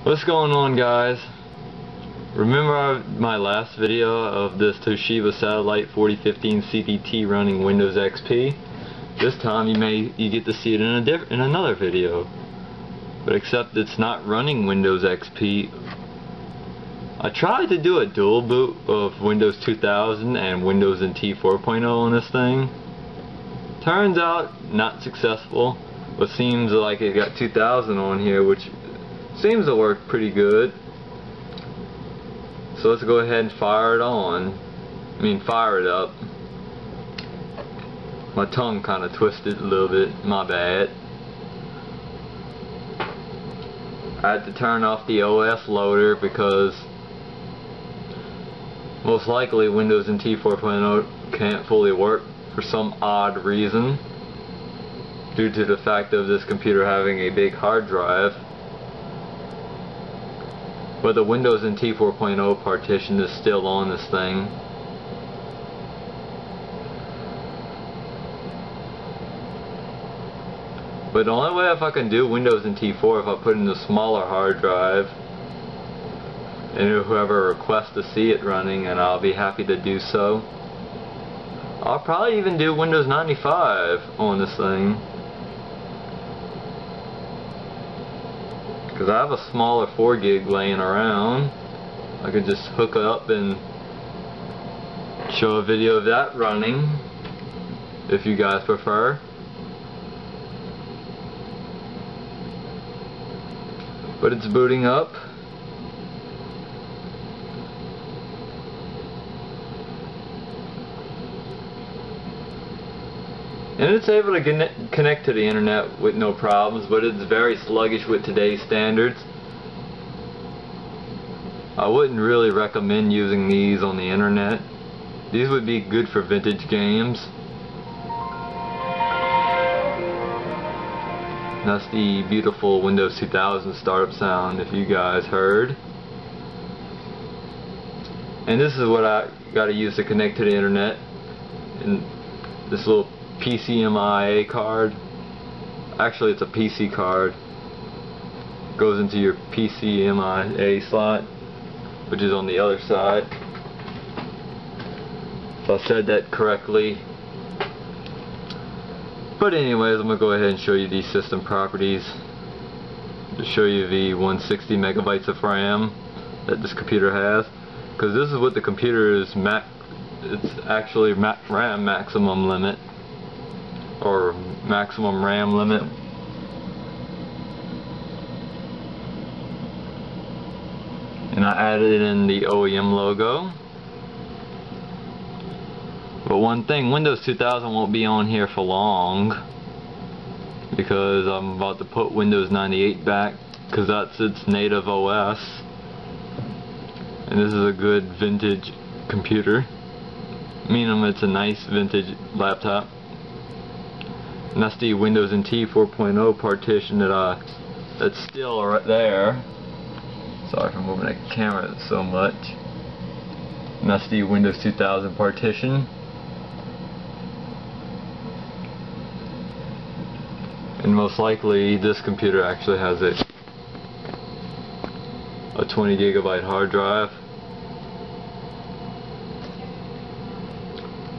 What's going on, guys? Remember my last video of this Toshiba Satellite 4015 CDT running Windows XP? This time you get to see it in another video, but except it's not running Windows XP. I tried to do a dual boot of Windows 2000 and Windows NT 4.0 on this thing. Turns out not successful, but seems like it got 2000 on here, which seems to work pretty good. So let's go ahead and fire it up. My tongue kind of twisted a little bit, my bad. I had to turn off the OS loader because most likely Windows NT 4.0 can't fully work for some odd reason, due to the fact of this computer having a big hard drive. But the Windows NT 4.0 partition is still on this thing. But the only way if I can do Windows NT 4 if I put in a smaller hard drive, and whoever requests to see it running, and I'll be happy to do so. I'll probably even do Windows 95 on this thing, because I have a smaller 4 gig laying around. I could just hook it up and show a video of that running, if you guys prefer. But it's booting up. And it's able to connect to the internet with no problems, but it's very sluggish with today's standards. I wouldn't really recommend using these on the internet. These would be good for vintage games. And that's the beautiful Windows 2000 startup sound, if you guys heard. And this is what I got to use to connect to the internet. And this little PCMIA card. Actually, it's a PC card. Goes into your PCMIA slot, which is on the other side. If I said that correctly. But anyways, I'm going to go ahead and show you these system properties. To show you the 160 megabytes of RAM that this computer has. Because this is what the computer is it's actually RAM maximum limit, or maximum RAM limit. And I added in the OEM logo. But one thing, Windows 2000 won't be on here for long, because I'm about to put Windows 98 back, because that's its native OS. And this is a good vintage computer. Meaning it's a nice vintage laptop. And that's the Windows NT 4.0 partition that's still right there. Sorry for moving the camera so much. And that's the Windows 2000 partition. And most likely this computer actually has a 20 gigabyte hard drive.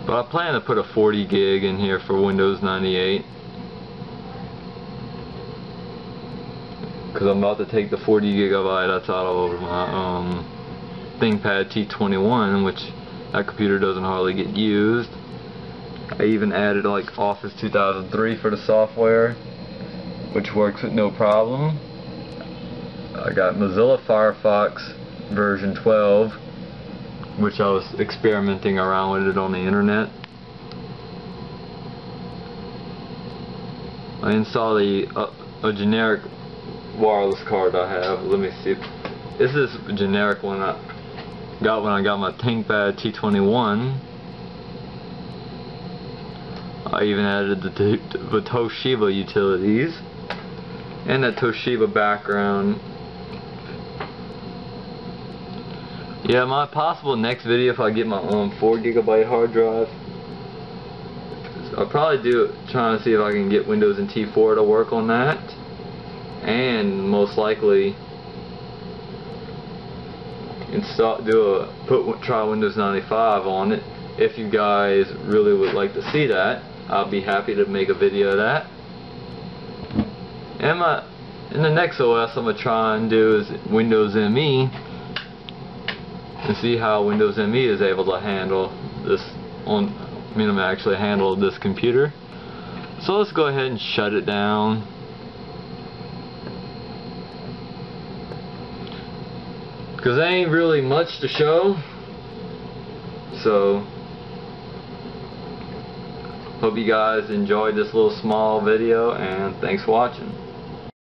But I plan to put a 40 gig in here for Windows 98, because I'm about to take the 40 gigabyte that's out of my ThinkPad T21, which that computer doesn't hardly get used. I even added like Office 2003 for the software, which works with no problem. I got Mozilla Firefox version 12, which I was experimenting around with it on the internet. I installed a generic wireless card I have. Let me see. This is a generic one I got when I got my ThinkPad T21. I even added the Toshiba utilities and that Toshiba background. Yeah, my possible next video, if I get my own 4 gigabyte hard drive, I'll probably trying to see if I can get Windows NT 4 to work on that, and most likely try Windows 95 on it. If you guys really would like to see that, I'll be happy to make a video of that. And the next OS I'm gonna try and do is Windows ME, and see how Windows ME is able to handle this actually handle this computer. So let's go ahead and shut it down. Because there ain't really much to show. So hope you guys enjoyed this little small video, and thanks for watching.